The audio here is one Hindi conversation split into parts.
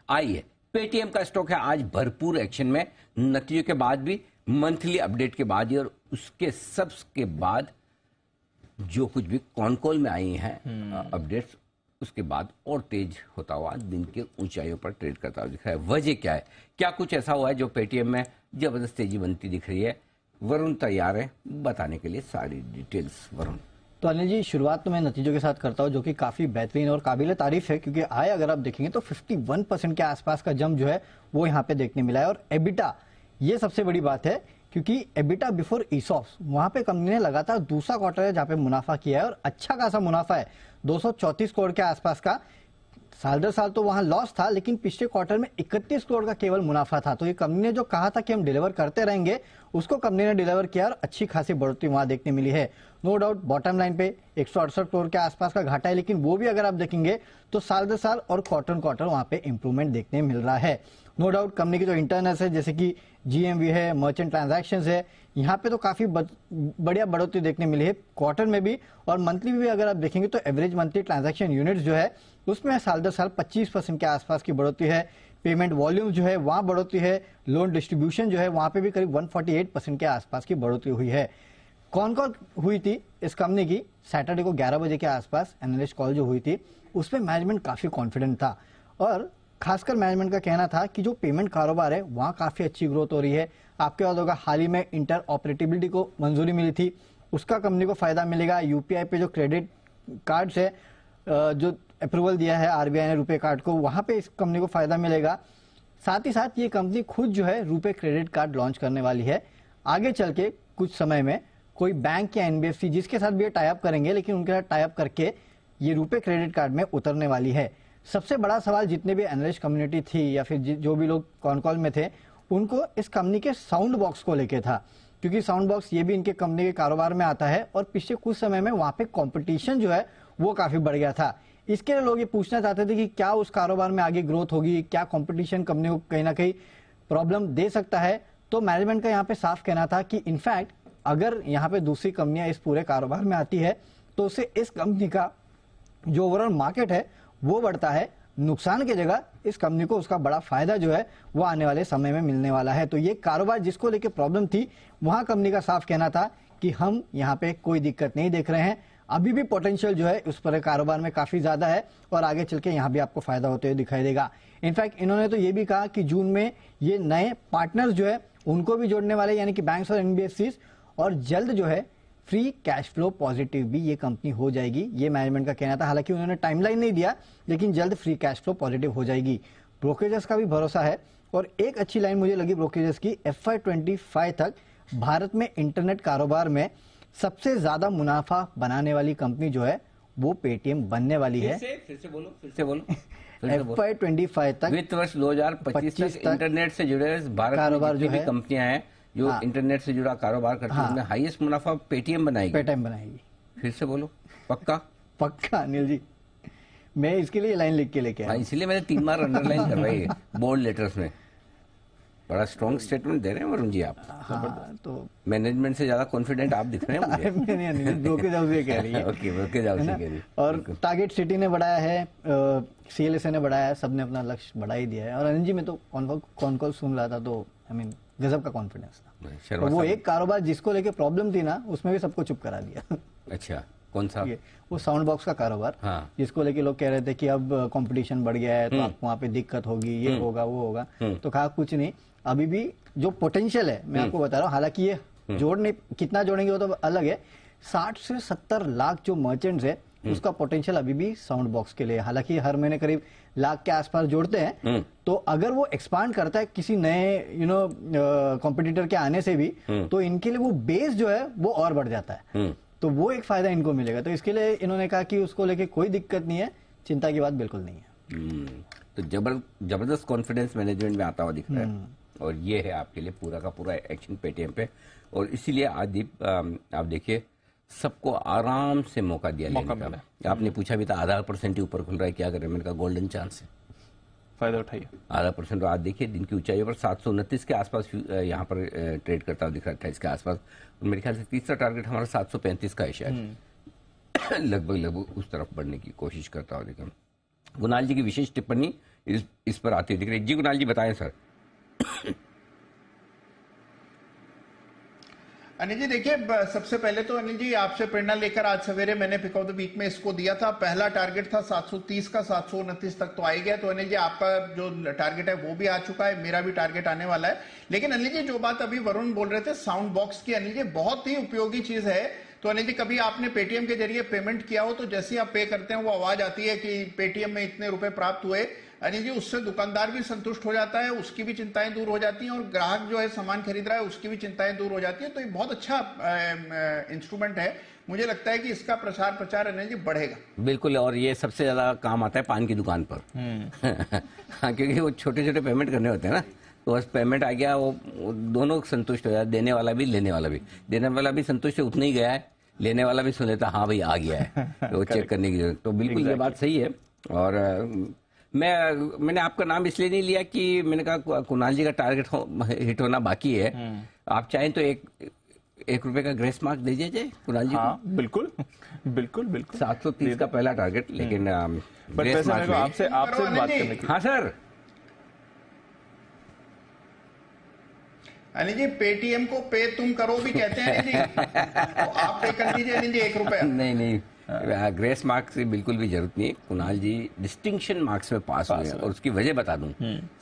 आई है। पेटीएम का स्टॉक है आज भरपूर एक्शन में, नतीजों के बाद भी, मंथली अपडेट के बाद ही, और उसके सब्स के बाद जो कुछ भी कॉल में आई हैं अपडेट्स, उसके बाद और तेज होता हुआ दिन के ऊंचाइयों पर ट्रेड करता हुआ दिख रहा है। वजह क्या है, क्या कुछ ऐसा हुआ है जो पेटीएम में जबरदस्त तेजी बनती दिख रही है? वरुण तैयार है बताने के लिए सारी डिटेल्स। वरुण। तो अनिल जी, शुरुआत तो मैं नतीजों के साथ करता हूं जो कि काफी बेहतरीन और काबिल तारीफ है, क्योंकि आय अगर आप देखेंगे तो 51% के आसपास का जंप जो है वो यहाँ पे देखने मिला है। और एबिटा, ये सबसे बड़ी बात है, क्योंकि एबिटा बिफोर ईसॉप्स, वहां पे कंपनी ने लगातार दूसरा क्वार्टर है जहां पे मुनाफा किया है और अच्छा खासा मुनाफा है, 234 करोड़ के आसपास का। साल दर साल तो वहां लॉस था, लेकिन पिछले क्वार्टर में 31 करोड़ का केवल मुनाफा था। तो ये कंपनी ने जो कहा था कि हम डिलीवर करते रहेंगे, उसको कंपनी ने डिलीवर किया और अच्छी खासी बढ़ोतरी वहां देखने मिली है। नो डाउट बॉटम लाइन पे 168 करोड़ के आसपास का घाटा है, लेकिन वो भी अगर आप देखेंगे तो साल दर साल और क्वार्टर वहां पे इंप्रूवमेंट देखने मिल रहा है। नो डाउट कंपनी की जो इंटरनल्स है, जैसे कि जीएमवी है, मर्चेंट ट्रांजैक्शंस है, यहाँ पे तो काफी बढ़िया बढ़ोतरी देखने मिली है क्वार्टर में भी, और मंथली भी अगर आप देखेंगे तो एवरेज मंथली ट्रांजैक्शन यूनिट्स जो है उसमें साल दर साल 25% के आसपास की बढ़ोतरी है। पेमेंट वॉल्यूम जो है वहां बढ़ोतरी है। लोन डिस्ट्रीब्यूशन जो है वहां पे भी करीब 148% के आसपास की बढ़ोतरी हुई है। कौन हुई थी इस कंपनी की? सैटरडे को 11 बजे के आसपास एनालिस्ट कॉल जो हुई थी उसमें मैनेजमेंट काफी कॉन्फिडेंट था, और खासकर मैनेजमेंट का कहना था कि जो पेमेंट कारोबार है वहां काफी अच्छी ग्रोथ हो रही है। आपके याद होगा हाल ही में इंटर ऑपरेटिबिलिटी को मंजूरी मिली थी, उसका कंपनी को फायदा मिलेगा। यूपीआई पे जो क्रेडिट कार्ड्स है, जो अप्रूवल दिया है आरबीआई ने रुपे कार्ड को, वहां पे इस कंपनी को फायदा मिलेगा। साथ ही साथ ये कंपनी खुद जो है रुपे क्रेडिट कार्ड लॉन्च करने वाली है। आगे चल के कुछ समय में कोई बैंक या एनबीएफसी जिसके साथ भी ये टाई अप करेंगे, लेकिन उनके साथ टाई अप करके ये रुपे क्रेडिट कार्ड में उतरने वाली है। सबसे बड़ा सवाल जितने भी एनालिस्ट कम्युनिटी थी या फिर जो भी लोग कॉल में थे, उनको इस कंपनी के साउंड बॉक्स को लेके था, क्योंकि साउंड बॉक्स ये भी इनके कंपनी के कारोबार में आता है और पिछले कुछ समय में वहां पे कंपटीशन जो है वो काफी बढ़ गया था। इसके लिए लोग ये पूछना चाहते थे कि क्या उस कारोबार में आगे ग्रोथ होगी, क्या कंपटीशन कंपनी को कहीं ना कहीं प्रॉब्लम दे सकता है। तो मैनेजमेंट का यहाँ पे साफ कहना था कि इनफैक्ट अगर यहाँ पे दूसरी कंपनियां इस पूरे कारोबार में आती है तो उससे इस कंपनी का जो ओवरऑल मार्केट है वो बढ़ता है, नुकसान की जगह इस कंपनी को उसका बड़ा फायदा जो है वो आने वाले समय में मिलने वाला है। तो ये कारोबार जिसको लेके प्रॉब्लम थी, वहां कंपनी का साफ कहना था कि हम यहाँ पे कोई दिक्कत नहीं देख रहे हैं, अभी भी पोटेंशियल जो है उस पर कारोबार में काफी ज्यादा है और आगे चल के यहाँ भी आपको फायदा होते हुए दिखाई देगा। इनफैक्ट इन्होंने तो ये भी कहा कि जून में ये नए पार्टनर्स जो है उनको भी जोड़ने वाले, यानी कि बैंक्स और एनबीएफसीज, और जल्द जो है फ्री कैश फ्लो पॉजिटिव भी ये कंपनी हो जाएगी, ये मैनेजमेंट का कहना था। हालांकि उन्होंने टाइमलाइन नहीं दिया, लेकिन जल्द फ्री कैश फ्लो पॉजिटिव हो जाएगी। ब्रोकरेजेस का भी भरोसा है, और एक अच्छी लाइन मुझे लगी ब्रोकरेजेस की, FY25 तक भारत में इंटरनेट कारोबार में सबसे ज्यादा मुनाफा बनाने वाली कंपनी जो है वो पेटीएम बनने वाली है। फिर से बोलो FY25 तक, वित्त वर्ष 2025 तक इंटरनेट से जुड़े भारत कारोबार में जितनी भी कंपनियां हैं जो इंटरनेट से जुड़ा कारोबार करती है, उनमें हाईएस्ट मुनाफा पेटीएम बनाएगी। फिर से बोलो, पक्का अनिल जी, मैं इसके लिए लाइन लिख के लेके आया, इसलिए मैंने 3 बार अंडरलाइन कर रही है बोल्ड लेटर्स में। बड़ा स्ट्रॉन्ग स्टेटमेंट दे रहे हैं वरुण जी आप। तो मैनेजमेंट से ज्यादा कॉन्फिडेंट आप दिख रहे हैं मुझे। ब्रोकरेज हाउस ये कह रही है। ओके, ब्रोकरेज हाउस ये कह रही है। और टारगेट सिटी ने बढ़ाया है, सीएलएसए ने बढ़ाया है, सबने अपना लक्ष्य बढ़ा ही दिया है। और अनिल जी, मैं तो कॉल सुन रहा था तो गजब का कॉन्फिडेंस था। तो वो एक कारोबार जिसको लेके प्रॉब्लम थी ना, उसमें भी सबको चुप करा दिया। अच्छा, कौन सा? वो साउंड बॉक्स का कारोबार, जिसको लेके लोग कह रहे थे कि अब कंपटीशन बढ़ गया है तो आपको वहां पे दिक्कत होगी, ये होगा वो होगा। तो कहा कुछ नहीं, अभी भी जो पोटेंशियल है मैं आपको बता रहा हूँ। हालांकि ये जोड़ने कितना जोड़ेंगे वो तो अलग है। 60 से 70 लाख जो मर्चेंट्स है उसका पोटेंशियल अभी भी साउंड बॉक्स के लिए। हालांकि हर महीने करीब लाख के आसपास जोड़ते हैं, तो अगर वो एक्सपांड करता है किसी नए कॉम्पिटिटर के आने से भी, तो इनके लिए वो बेस जो है वो और बढ़ जाता है, तो वो एक फायदा इनको मिलेगा। तो इसके लिए इन्होंने कहा कि उसको लेके कोई दिक्कत नहीं है, चिंता की बात बिल्कुल नहीं है। तो जबरदस्त कॉन्फिडेंस मैनेजमेंट में आता हुआ दिख रहा है, और ये है आपके लिए पूरा का पूरा एक्शन पेटीएम पे। और इसीलिए आदिप आप देखिए, सबको आराम से मौका दिया लेने का। आपने पूछा भी था, आधा % ही ऊपर खुल रहा है, क्या करें? मैंने कहा गोल्डन चांस है, फायदा उठाइए। आधा %। आज देखिए दिन की ऊंचाई पर 729 के आसपास यहाँ पर ट्रेड करता हुआ दिख रहा है, 28 के आसपास। मेरे ख्याल से तीसरा टारगेट हमारा 735 का है शायद। लगभग उस तरफ बढ़ने की कोशिश करता हुआ दिखा। गुनाल जी की विशेष टिप्पणी इस पर आती दिख रही। जी कुणाल जी बताएं सर। अनिल जी देखिए, सबसे पहले तो अनिल जी आपसे प्रेरणा लेकर आज सवेरे मैंने पिक ऑफ द वीक में इसको दिया था। पहला टारगेट था 730 का, 729 तक तो आ ही गया। तो अनिल जी आपका जो टारगेट है वो भी आ चुका है, मेरा भी टारगेट आने वाला है। लेकिन अनिल जी जो बात अभी वरुण बोल रहे थे साउंड बॉक्स की, अनिल जी बहुत ही उपयोगी चीज है। तो अनिल जी कभी आपने पेटीएम के जरिए पेमेंट किया हो तो जैसे ही आप पे करते हैं वो आवाज आती है कि पेटीएम में इतने रुपए प्राप्त हुए। अनिल जी उससे दुकानदार भी संतुष्ट हो जाता है, उसकी भी चिंताएं दूर हो जाती हैं और ग्राहक जो है सामान खरीद रहा है उसकी भी चिंताएं दूर हो जाती है। तो ये बहुत अच्छा इंस्ट्रूमेंट है। मुझे लगता है कि इसका प्रसार प्रचार अनिल जी बढ़ेगा। बिल्कुल, और ये सबसे ज्यादा काम आता है पान की दुकान पर। हाँ, क्योंकि वो छोटे छोटे पेमेंट करने होते हैं ना, तो बस पेमेंट आ गया, वो दोनों संतुष्ट हो जाते, देने वाला भी लेने वाला भी। देने वाला भी संतुष्ट है, उतना ही गया है, लेने वाला भी सुन लेता हाँ भाई आ गया है, तो चेक करने की जरूरत। तो बिल्कुल ये बात सही है। और मैंने आपका नाम इसलिए नहीं लिया कि मैंने कहा कुणाल जी का टारगेट हिट होना बाकी है। आप चाहें तो एक रुपए का ग्रेस मार्क दे दीजिए कुणाल जी को। हाँ, बिल्कुल बिल्कुल बिल्कुल। 730 का पहला टारगेट, लेकिन ग्रेस मार्क आपसे बात करने की। हाँ सर। अनिल जी पेटीएम को पे तुम करो भी कहते हैं अनिल जी, तो आप पे कर दीजिए अनिल जी 1 रुपया। नहीं, ग्रेस मार्क्स की बिल्कुल भी जरूरत नहीं है। कुणाल जी डिस्टिंक्शन मार्क्स में पास हुए हैं, और उसकी वजह बता दूं,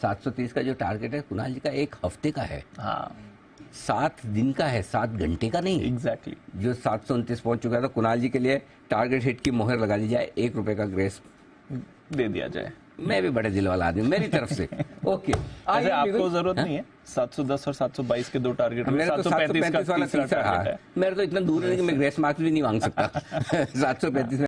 730 का जो टारगेट है कुणाल जी का 1 हफ्ते का है। हाँ, 7 दिन का है, 7 घंटे का नहीं। एग्जैक्टली। जो 729 पहुंच चुका है, तो कुणाल जी के लिए टारगेट हिट की मोहर लगा दी जाए, 1 रुपए का ग्रेस दे दिया जाए। मैं भी बड़े दिल वाला आदमी मेरी तरफ से। ओके, ऐसे आपको जरूरत नहीं है 710 और 722 के 2 टारगेट, मेरे तो 735 वाला तीसरा है। मेरे तो इतना दूर है कि मैं ग्रेस मार्क्स भी नहीं मांग सकता। 735 में